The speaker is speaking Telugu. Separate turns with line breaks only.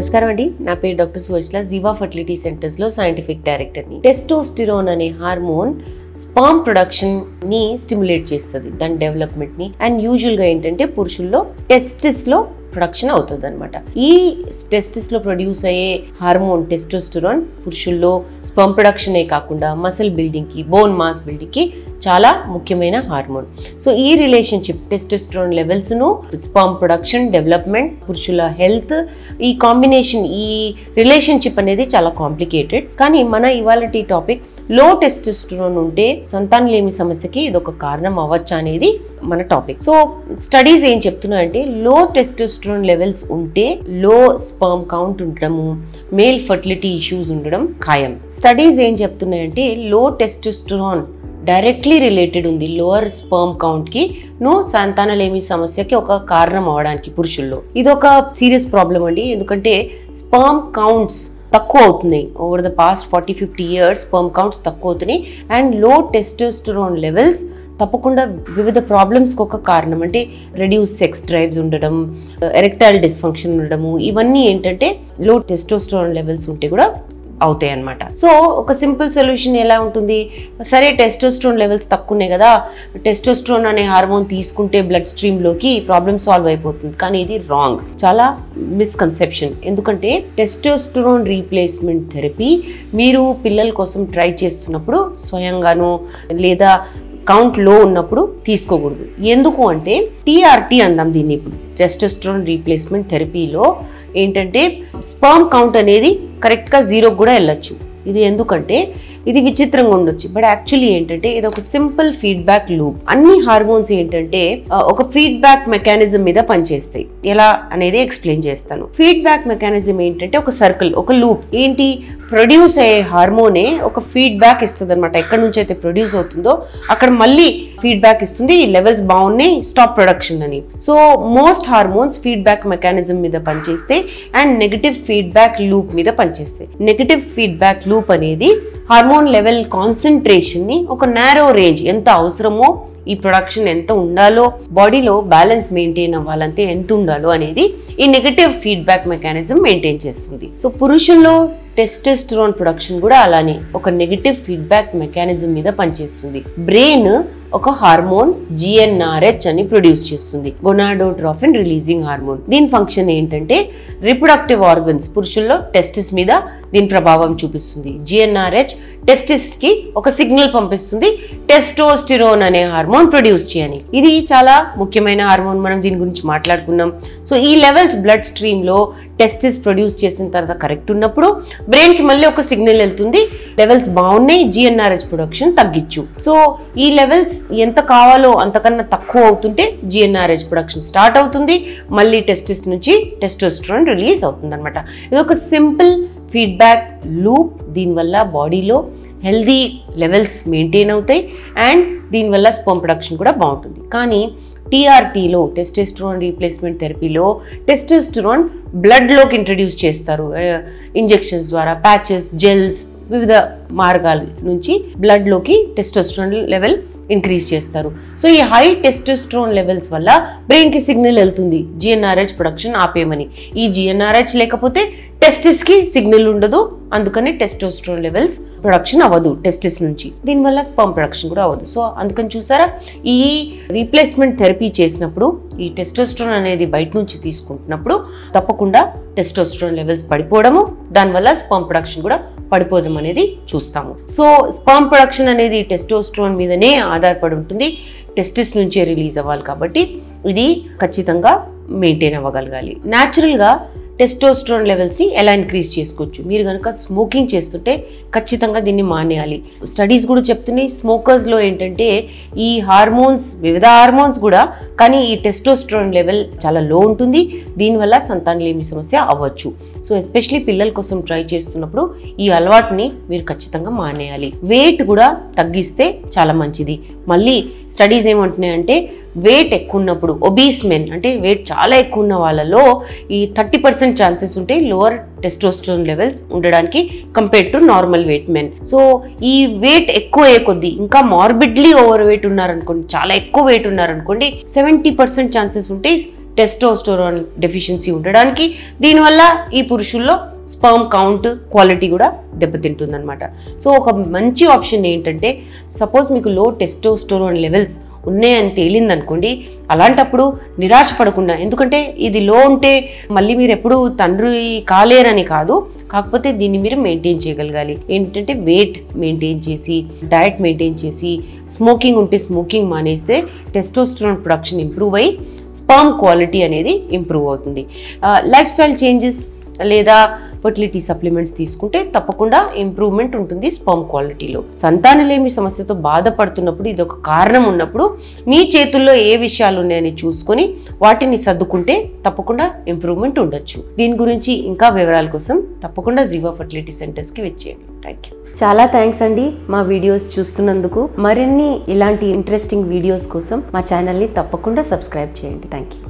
నమస్కారం అండి. నా పేరు డాక్టర్ సువజ్ల, జీవా ఫర్టిలిటీ సెంటర్స్ లో సైంటిఫిక్ డైరెక్టర్ ని. టెస్టోస్టిరోన్ అనే హార్మోన్ స్పర్మ్ ప్రొడక్షన్ ని స్టిమ్యులేట్ చేస్తుంది, దాని డెవలప్మెంట్ ని. అండ్ యూజువల్ గా ఏంటంటే పురుషుల్లో టెస్టిస్ లో ప్రొడక్షన్ అవుతుంది అనమాట. ఈ టెస్టిస్ లో ప్రొడ్యూస్ అయ్యే హార్మోన్ టెస్టోస్టిరోన్ పురుషుల్లో స్పర్మ్ ప్రొడక్షనే కాకుండా మసిల్ బిల్డింగ్ కి, బోన్ మాస్ బిల్డింగ్ కి చాలా ముఖ్యమైన హార్మోన్. సో ఈ రిలేషన్షిప్ టెస్టోస్టిరోన్ లెవెల్స్ ను స్పర్మ్ ప్రొడక్షన్, డెవలప్మెంట్, పురుషుల హెల్త్, ఈ కాంబినేషన్, ఈ రిలేషన్షిప్ అనేది చాలా కాంప్లికేటెడ్. కానీ మన ఇవాళటి టాపిక్ లో టెస్టోస్టిరోన్ ఉంటే సంతానలేమి సమస్యకి ఇదొక కారణం అవ్వచ్చా అనేది మన టాపిక్. సో స్టడీస్ ఏం చెప్తున్నాయంటే లో టెస్టోస్టిరోన్ లెవెల్స్ ఉంటే లో స్పర్మ్ కౌంట్ ఉండడము, మేల్ ఫర్టిలిటీ ఇష్యూస్ ఉండడం ఖాయం. స్టడీస్ ఏం చెప్తున్నాయంటే లో టెస్టోస్టిరోన్ డైరెక్ట్లీ రిలేటెడ్ ఉంది లోవర్ స్పర్మ్ కౌంట్ కి సంతానలేమి సమస్యకి ఒక కారణం అవడానికి పురుషుల్లో. ఇది ఒక సీరియస్ ప్రాబ్లం అండి. ఎందుకంటే స్పర్మ్ కౌంట్స్ తక్కువ అవుతున్నాయి. Over the past 40-50 years sperm counts తక్కువ అవుతున్నాయి. అండ్ లో టెస్టోస్టిరోన్ లెవెల్స్ తప్పకుండా వివిధ ప్రాబ్లమ్స్కి ఒక కారణం. అంటే రెడ్యూస్ సెక్స్ డ్రైవ్స్ ఉండడం, ఎరెక్టైల్ డిస్ఫంక్షన్ ఉండడము, ఇవన్నీ ఏంటంటే లో టెస్టోస్టిరోన్ లెవెల్స్ ఉంటే కూడా అవుతాయి అన్నమాట. సో ఒక సింపుల్ సొల్యూషన్ ఎలా ఉంటుంది? సరే, టెస్టోస్టిరోన్ లెవెల్స్ తక్కువనే కదా, టెస్టోస్టిరోన్ అనే హార్మోన్ తీసుకుంటే బ్లడ్ స్ట్రీమ్లోకి ప్రాబ్లమ్ సాల్వ్ అయిపోతుంది. కానీ ఇది రాంగ్, చాలా మిస్కన్సెప్షన్. ఎందుకంటే టెస్టోస్టిరోన్ రీప్లేస్మెంట్ థెరపీ మీరు పిల్లల కోసం ట్రై చేస్తున్నప్పుడు స్వయంగాను లేదా కౌంట్ లో ఉన్నప్పుడు తీసుకోకూడదు. ఎందుకు అంటే టీఆర్టీ అందాం దీన్ని. ఇప్పుడు టెస్టోస్టిరోన్ రీప్లేస్మెంట్ థెరపీలో ఏంటంటే స్పర్మ్ కౌంట్ అనేది కరెక్ట్గా 0 కూడా వెళ్ళొచ్చు. ఇది ఎందుకంటే ఇది విచిత్రంగా ఉండొచ్చు, బట్ యాక్చువల్లీ ఏంటంటే ఇది ఒక సింపుల్ ఫీడ్బ్యాక్ లూప్. అన్ని హార్మోన్స్ ఏంటంటే ఒక ఫీడ్బ్యాక్ మెకానిజం మీద పనిచేస్తాయి. ఎలా అనేది ఎక్స్ప్లెయిన్ చేస్తాను. ఫీడ్బ్యాక్ మెకానిజం ఏంటంటే ఒక సర్కిల్, ఒక లూప్. ఏంటి? ప్రొడ్యూస్ అయ్యే హార్మోనే ఒక ఫీడ్బ్యాక్ ఇస్తుంది అనమాట. ఎక్కడి నుంచి అయితే ప్రొడ్యూస్ అవుతుందో అక్కడ మళ్ళీ ఫీడ్బ్యాక్ ఇస్తుంది, లెవెల్స్ బాగున్నాయి, స్టాప్ ప్రొడక్షన్ అని. So most hormones feedback mechanism మీద పనిచేస్తాయి అండ్ నెగటివ్ ఫీడ్బ్యాక్ లూప్ మీద పనిచేస్తాయి. నెగటివ్ ఫీడ్బ్యాక్ లూప్ అనేది హార్మోన్ లెవెల్ కాన్సన్ట్రేషన్ ని ఒక నారో రేంజ్, ఎంత అవసరమో, ఈ ప్రొడక్షన్ ఎంత ఉండాలో, బాడీలో బ్యాలెన్స్ మెయింటైన్ అవ్వాలంటే ఎంత ఉండాలో అనేది ఈ నెగటివ్ ఫీడ్బ్యాక్ మెకానిజం మెయింటైన్ చేస్తుంది. సో పురుషుల్లో టెస్టోస్టిరోన్ ప్రొడక్షన్ కూడా అలానే ఒక నెగటివ్ ఫీడ్బ్యాక్ మెకానిజం మీద పనిచేస్తుంది. బ్రెయిన్ ఒక హార్మోన్ GnRH అని ప్రొడ్యూస్ చేస్తుంది, గొనాడోట్రోఫిన్ రిలీజింగ్ హార్మోన్. దీని ఫంక్షన్ ఏంటంటే రిప్రొడక్టివ్ ఆర్గన్స్, పురుషుల్లో టెస్టిస్ మీద దీని ప్రభావం చూపిస్తుంది. GnRH టెస్టిస్ కి ఒక సిగ్నల్ పంపిస్తుంది టెస్టోస్టిరోన్ అనే హార్మోన్ ప్రొడ్యూస్ చేయని. ఇది చాలా ముఖ్యమైన హార్మోన్, మనం దీని గురించి మాట్లాడుకున్నాం. సో ఈ లెవెల్స్ బ్లడ్ స్ట్రీమ్ లో టెస్టిస్ ప్రొడ్యూస్ చేసిన తర్వాత కరెక్ట్ ఉన్నప్పుడు బ్రెయిన్ కి మళ్ళీ ఒక సిగ్నల్ వెళ్తుంది, లెవెల్స్ బాగున్నాయి, GnRH ప్రొడక్షన్ తగ్గించు. సో ఈ లెవెల్స్ ఎంత కావాలో అంతకన్నా తక్కువ అవుతుంటే GnRH ప్రొడక్షన్ స్టార్ట్ అవుతుంది, మళ్ళీ టెస్టిస్ నుంచి టెస్టోస్టిరోన్ రిలీజ్ అవుతుంది అనమాట. ఇది ఒక సింపుల్ ఫీడ్బ్యాక్ లూప్. దీనివల్ల బాడీలో హెల్దీ లెవెల్స్ మెయింటైన్ అవుతాయి అండ్ దీనివల్ల స్పర్మ్ ప్రొడక్షన్ కూడా బాగుంటుంది. కానీ టీఆర్టీలో, టెస్టోస్టిరోన్ రీప్లేస్మెంట్ థెరపీలో టెస్టోస్టిరోన్ బ్లడ్లోకి ఇంట్రడ్యూస్ చేస్తారు. ఇంజెక్షన్స్ ద్వారా, ప్యాచెస్, జెల్స్, వివిధ మార్గాల నుంచి బ్లడ్లోకి టెస్టోస్టిరోన్ లెవెల్ ఇంక్రీజ్ చేస్తారు. సో ఈ హై టెస్టోస్టిరోన్ లెవెల్స్ వల్ల బ్రెయిన్కి సిగ్నల్ వెళ్తుంది GnRH ప్రొడక్షన్ ఆపేయమని. ఈ GnRH లేకపోతే టెస్టిస్కి సిగ్నల్ ఉండదు, అందుకని టెస్టోస్టిరోన్ లెవెల్స్ ప్రొడక్షన్ అవ్వదు టెస్టిస్ నుంచి. దీనివల్ల స్పర్మ్ ప్రొడక్షన్ కూడా అవ్వదు. సో అందుకని చూసారా, ఈ రీప్లేస్మెంట్ థెరపీ చేసినప్పుడు ఈ టెస్టోస్టిరోన్ అనేది బయట నుంచి తీసుకుంటున్నప్పుడు తప్పకుండా టెస్టోస్టిరోన్ లెవెల్స్ పడిపోవడము, దానివల్ల స్పర్మ్ ప్రొడక్షన్ కూడా పడిపోవడం అనేది చూస్తాము. సో స్పర్మ్ ప్రొడక్షన్ అనేది టెస్టోస్టిరోన్ మీదనే ఆధారపడి ఉంటుంది, టెస్టిస్ నుంచే రిలీజ్ అవ్వాలి. కాబట్టి ఇది ఖచ్చితంగా మెయింటైన్ అవ్వగలగాలి. న్యాచురల్గా టెస్టోస్టిరోన్ లెవెల్స్ని ఎలా ఇంక్రీజ్ చేసుకోవచ్చు? మీరు కనుక స్మోకింగ్ చేస్తుంటే ఖచ్చితంగా దీన్ని మానేయాలి. స్టడీస్ కూడా చెప్తున్నాయి స్మోకర్స్లో ఏంటంటే ఈ హార్మోన్స్, వివిధ హార్మోన్స్ కూడా, కానీ ఈ టెస్టోస్టిరోన్ లెవెల్ చాలా లో ఉంటుంది. దీనివల్ల సంతానలేమి సమస్య అవ్వచ్చు. సో ఎస్పెషలీ పిల్లల కోసం ట్రై చేస్తున్నప్పుడు ఈ అలవాటుని మీరు ఖచ్చితంగా మానేయాలి. వెయిట్ కూడా తగ్గిస్తే చాలా మంచిది. మళ్ళీ స్టడీస్ ఏమంటున్నాయంటే వెయిట్ ఎక్కువ ఉన్నప్పుడు, ఒబీస్ మెన్ అంటే వెయిట్ చాలా ఎక్కువ ఉన్న వాళ్ళలో ఈ 30% ఛాన్సెస్ ఉంటాయి లోవర్ టెస్టోస్టిరోన్ లెవెల్స్ ఉండడానికి compared to normal weight men. So ఈ వెయిట్ ఎక్కువ అయ్యే కొద్దీ, ఇంకా మార్బిడ్లీ ఓవర్ వెయిట్ ఉన్నారనుకోండి, చాలా ఎక్కువ వెయిట్ ఉన్నారనుకోండి, 70% ఛాన్సెస్ ఉంటాయి టెస్టోస్టెరాన్ డెఫిషియన్సీ ఉండడానికి, దీనివల్ల ఈ పురుషుల్లో స్పర్మ్ కౌంట్ క్వాలిటీ కూడా దెబ్బతింటుంది అనమాట. సో ఒక మంచి ఆప్షన్ ఏంటంటే, సపోజ్ మీకు లో టెస్టోస్టెరాన్ లెవెల్స్ ఉన్నాయని తేలిందనుకోండి, అలాంటప్పుడు నిరాశ పడకుండా, ఎందుకంటే ఇది లో ఉంటే మళ్ళీ మీరు ఎప్పుడు తండ్రి కాలేరని కాదు, కాకపోతే దీన్ని మీరు మెయింటైన్ చేయగలగాలి. ఏంటంటే వెయిట్ మెయింటైన్ చేసి, డయట్ మెయింటైన్ చేసి, స్మోకింగ్ ఉంటే స్మోకింగ్ మానేస్తే టెస్టోస్టెరాన్ ప్రొడక్షన్ ఇంప్రూవ్ అయ్యి స్పర్మ్ క్వాలిటీ అనేది ఇంప్రూవ్ అవుతుంది. లైఫ్ స్టైల్ చేంజెస్ లేదా ఫర్టిలిటీ సప్లిమెంట్స్ తీసుకుంటే తప్పకుండా ఇంప్రూవ్మెంట్ ఉంటుంది స్పర్మ్ క్వాలిటీలో. సంతానలేమి సమస్యతో బాధపడుతున్నప్పుడు, ఇది ఒక కారణం ఉన్నప్పుడు మీ చేతుల్లో ఏ విషయాలు ఉన్నాయని చూసుకొని వాటిని సర్దుకుంటే తప్పకుండా ఇంప్రూవ్మెంట్ ఉండొచ్చు. దీని గురించి ఇంకా వివరాల కోసం తప్పకుండా జీవా ఫర్టిలిటీ సెంటర్స్కి వచ్చేయండి. Thank you. చాలా థ్యాంక్స్ అండి మా వీడియోస్ చూస్తున్నందుకు. మరిన్ని ఇలాంటి ఇంట్రెస్టింగ్ వీడియోస్ కోసం మా ఛానల్ని తప్పకుండా సబ్స్క్రైబ్ చేయండి. Thank you.